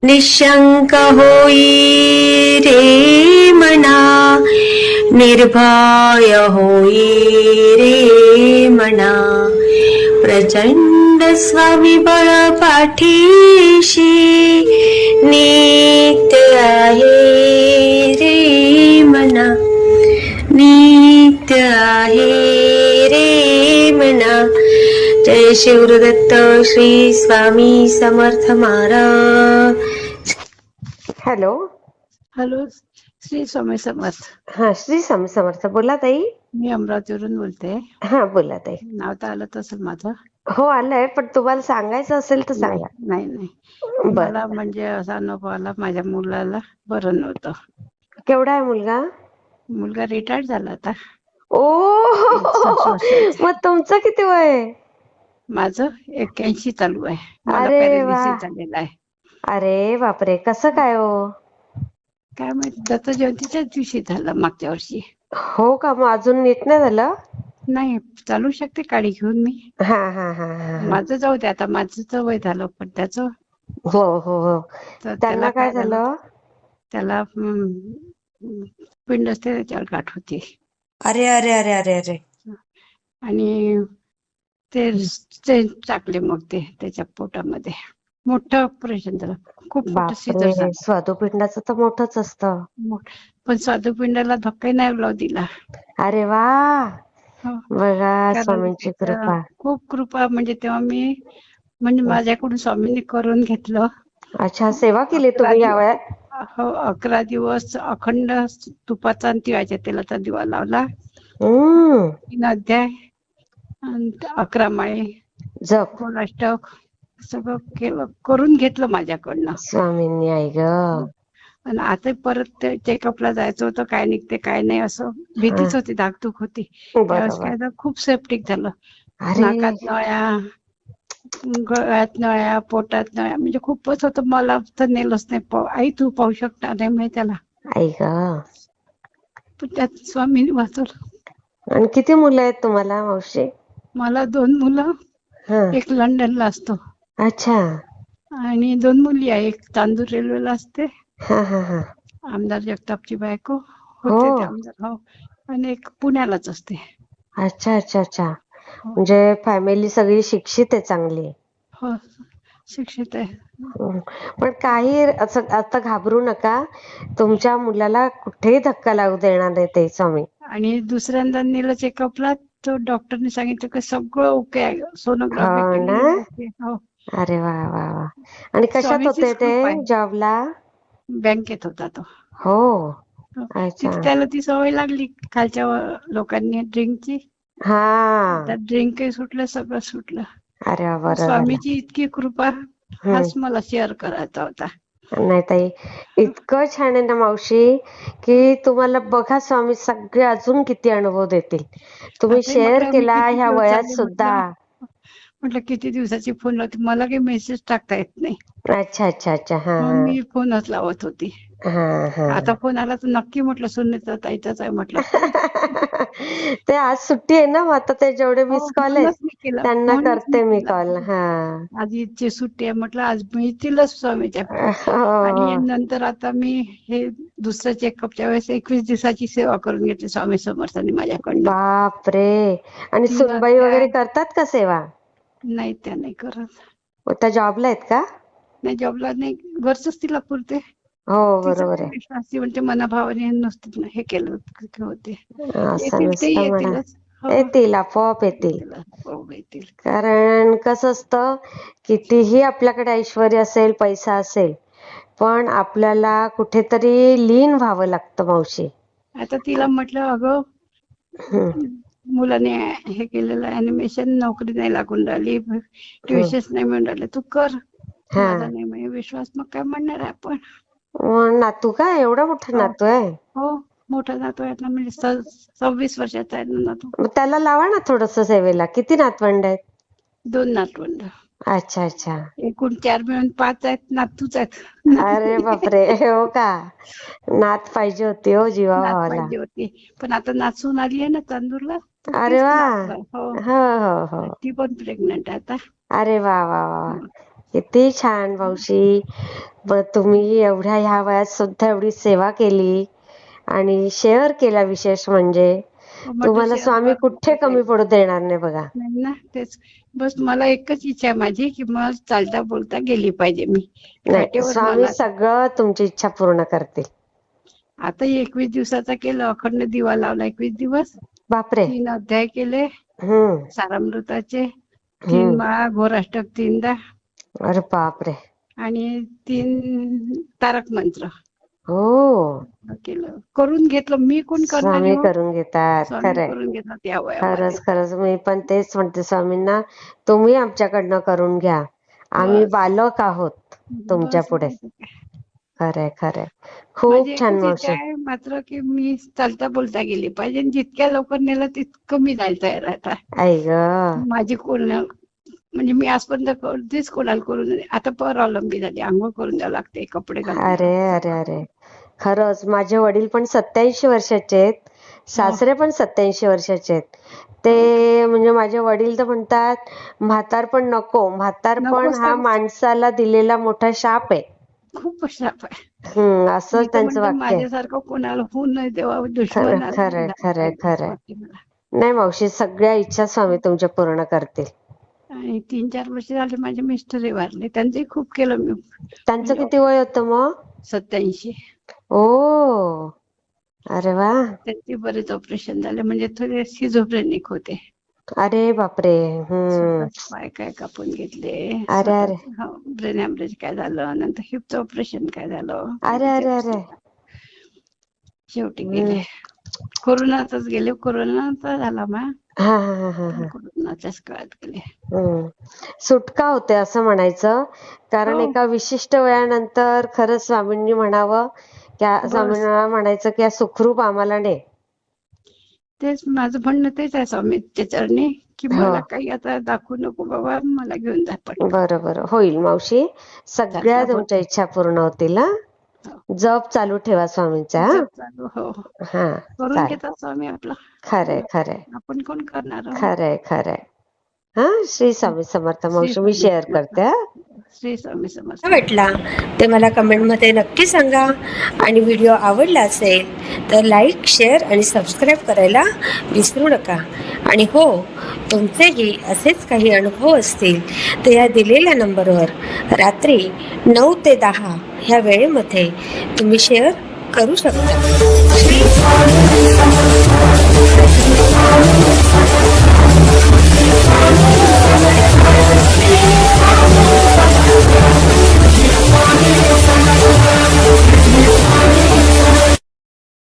निशंक होई रे मना, निर्भय होई रे मना, प्रचंड स्वविबळ पाठीशी नित्य आहे रे मना, नित्य आहे रे मना. जय शिवदत्त श्री स्वामी समर्थ महाराज. हॅलो. हॅलो, श्री स्वामी समर्थ. हा, श्री स्वामी समर्थ. बोला ताई. मी अमरावतीवरून बोलते. हा, बोला ताई. नाव तर आलं असेल माझं? हो, आलंय, पण तुम्हाला सांगायचं असेल तर सांगा. नाही नाही, मला म्हणजे असा अनुभव आला, माझ्या मुलाला बरं नव्हतं. केवढा आहे मुलगा? मुलगा रिटायर्ड झाला आता. ओ, 60 वर्षाचा. मग तुमचं किती वय आहे? माझं 81 चालू आहे. मला अरे वा. पॅरालिसिस झालेला आहे. अरे बापरे, कसं काय हो? काय माहिती, दत्त जयंतीच्याच दिवशी झालं मागच्या वर्षी. हो का? मग अजून नीट नाही झालं? नाही, चालू शकते गाडी घेऊन मी. हा हा हा हा. माझं जाऊ दे, आता माझं तर वय झालं, पण त्याचं. हो हो हो. तर त्यांना काय झालं? त्याला पिंड असते, त्याच्यावर गाठ होती. अरे अरे अरे अरे अरे. आणि ते टाकले मग ते त्याच्या पोटामध्ये. मोठं ऑपरेशन झालं, खूप मोठं सिजर बापरे, झालं. स्वादुपिंडाचं तर मोठंच असतं. पण स्वादुपिंडाला धक्का नाही लावू दिला. अरे वा, हो. बघा कारण स्वामींची कृपा. खूप कृपा, म्हणजे तेव्हा मी माझ्याकडून स्वामींनी करून घेतलं. अच्छा, सेवा केली तुम्ही या वयात? हो, 11 दिवस अखंड तुपाचा आणि तिळाच्या तेलाचा दिवा लावला. 3 अध्याय आणि 11 माळे जप कोणाष्टक सगळं केलं, करून घेतलं माझ्याकडनं. स्वामींनी. आई ग. आणि आता परत चेकअपला जायचं होतं, काय निघते काय नाही असं भीतीच होती, धाकधूक होती. त्यावेळेस काय झालं, खूप सेप्टिक झालं. नाकात नळ्या, गळ्यात नळ्या, पोटात नळ्या, म्हणजे खूपच होतं. मला तर नेलंच नाही. आई तू पाहू शकता नाही मी त्याला. आई ग. पण त्यात स्वामींनी वाचवलं. आणि किती मुलं आहेत तुम्हाला मावशी? मला 2 मुलं, एक लंडनला असतो. अच्छा. आणि 2 मुली आहे. एक चांदूर रेल्वेला असते, हा हा हा. आमदार जगतापची बायको होते ते आमदार. हो. आणि एक पुण्यालाच असते. अच्छा अच्छा अच्छा. म्हणजे फॅमिली सगळी शिक्षित आहे, चांगली? हो, शिक्षित आहे. पण काही असं आता घाबरू नका, तुमच्या मुलाला कुठेही धक्का लागू देणार नाही ते स्वामी. आणि दुसऱ्यांदा नेलं चेकअपला, तो डॉक्टरने सांगितलं की सगळं ओके आहे, सोनोग्राफी केली ओके. हो. अरे वा वा वा. आणि कशात होते ते जॉबला? बँकेत होता तो. हो. अच्छा. तिथे त्याला ती सवय लागली खालच्या लोकांनी ड्रिंकची. हा. ड्रिंकही सुटलं, सगळं सुटलं. अरे वा, बरं झालं. स्वामीची इतकी कृपा, हाच मला शेअर करायचा होता. नाही ताई, इतकं छान आहे ना मावशी, की तुम्हाला बघा स्वामी सगळे अजून किती अनुभव देतील. तुम्ही शेअर केला ह्या वयात सुद्धा. म्हटलं किती दिवसाची फोन लावते, मला काही मेसेज टाकता येत नाही. अच्छा अच्छा अच्छा. हा मग मी फोनच लावत होती. आता फोन आला तर नक्की म्हटलं सुनेचा ताईचाच आहे म्हटलं. ते आज सुट्टी आहे ना, आता ते जेवढे मिस कॉल आहेत त्यांना करते मी कॉल. हा, आज ईदची सुट्टी आहे म्हटलं, आज मिळतीलच स्वामीच्या. आणि नंतर आता मी हे दुसऱ्या चेकअपच्या वेळेस 21 दिवसाची सेवा करून घेतली स्वामी समर्थांनी माझ्याकडनं. बापरे. आणि सुनबाई वगैरे करतात का सेवा? नाही, त्या नाही करत. त्या जॉबला आहेत का? नाही, जॉबला नाही, घरच तिला पुरते. हो, बरोबर आहे. विश्वास म्हणते मनाभावाने नसते हे केलं होते. असं नसतं म्हणा, येतील, आपोआप येतील. कारण कसं असतं, कितीही आपल्याकडे ऐश्वर्य असेल, पैसा असेल, पण आपल्याला कुठेतरी लीन व्हावं लागतं मावशी. आता तिला म्हटलं, अगं मुलाने हे केलेलं ऍनिमेशन, नोकरी नाही लागून राहिली, ट्युशन्स नाही मिळून राहिले, तू कर. माझा नाही म्हणजे विश्वास, मग काय म्हणणार आहे आपण. नातू का? एवढा मोठा नातू आहे? हो, मोठा नातू आहे ना, म्हणजे 26 वर्षाचा आहे ना नातू. त्याला लावा ना थोडस सेवेला. किती नातवंड आहेत? 2 नातवंड. अच्छा अच्छा. एकूण 4 मिळून 5 आहेत, नातूच आहेत. अरे बापरे. हो का? नात पाहिजे होती हो जीवा भावाला. पाहिजे होती, पण आता नाचून आली आहे ना चांदूरला. अरे वा. हो हो हो. ती पण प्रेग्नंट आहे आता. अरे वा वा वा. किती छान मावशी. तुम्ही एवढ्या ह्या वयात सुद्धा एवढी सेवा केली आणि शेअर केला. विशेष म्हणजे तुम्हाला स्वामी कुठे कमी पडू देणार नाही बघा. नाही ना, तेच. बस मला एकच इच्छा आहे माझी की मला चालता बोलता गेली पाहिजे मी नाही, खाटेवर. स्वामी सगळं तुमची इच्छा पूर्ण करतील. आता 21 दिवसाचा केलं, अखंड दिवा लावला 21 दिवस. बापरे. 3 अध्याय केले सारामृताचे, 3 माळा, घोराष्टक 3दा. अरे बापरे. आणि 3 तारक मंत्र हो केलं, करून घेतलं. मी कोण करणार? स्वामी करून घेतात. खरंय, करून घेतात या खरंच खरंच. मी पण तेच म्हणते स्वामींना, तुम्ही आमच्याकडनं करून घ्या. आम्ही बालक आहोत तुमच्या पुढे. खरंय खरंय. खूप छान मावशी. मात्र की मी चालता बोलता गेली पाहिजे. जितक्या लवकर नेलं तितकं मी जायला तयार आहे. आई ग. माझी कोण म्हणजे मी आजपर्यंत कधीच कोणाला करून आता परावलंबी झाली. आंघोळ करून द्यावं लागते, कपडे घालून. अरे अरे अरे. खरंच माझे वडील पण 87 वर्षाचे आहेत, सासरे पण 87 वर्षाचे आहेत. ते म्हणजे माझे वडील तर म्हणतात म्हातारपण नको, म्हातारपण हा माणसाला दिलेला मोठा शाप आहे. खूप शाप आहे. असं त्यांचं वाक्य. माझ्यासारखं कोणाला होऊ नये देवा, दुश्मन. खरंय खरंय खरंय. नाही मावशी, सगळ्या इच्छा स्वामी तुमच्या पूर्ण करतील. आणि 3-4 वर्ष झाले माझे मिस्टरही वारले. त्यांचंही खूप केलं मी. त्यांचं किती वय होतं मग? 87. ओ, अरे वा. त्यांचे बरेच ऑपरेशन झाले, म्हणजे थोडे शिझोफ्रेनिक होते. अरे बापरे. पाय काय कापून घेतले. अरे अरे. ब्रेन हॅमरेज काय झालं, नंतर हिपचं ऑपरेशन काय झालं. अरे अरे अरे. शेवटी गेले. कोरोनातच गेले. कोरोनाचा झाला मग. कोरोनाच्याच काळात गेले. सुटका होते असं म्हणायचं. कारण एका विशिष्ट वयानंतर खरंच स्वामींनी म्हणावं, स्वामींना म्हणायचं की सुखरूप आम्हाला ने. तेच माझं म्हणणं तेच आहे स्वामींच्या चरणी, की मला काही आता दाखवू नको बाबा, मला घेऊन जा. बरोबर, होईल मावशी. सगळ्या तुमच्या इच्छा पूर्ण होतील. जप चालू ठेवा स्वामींचा. हो, करून घेतात स्वामी आपला. खरंय खरंय. आपण कोण करणार? खरंय खरंय. श्री स्वामी समर्थ मावशी. मी शेअर करते. श्री स्वामी समर्थ. भेटला ते मला कमेंटमध्ये नक्की सांगा. आणि व्हिडिओ आवडला असेल तर लाईक, शेअर आणि सबस्क्राईब करायला विसरू नका. आणि हो, तुमचेही असेच काही अनुभव असतील तर या दिलेल्या नंबरवर रात्री 9 ते 10 ह्या वेळेमध्ये तुम्ही शेअर करू शकता. श्री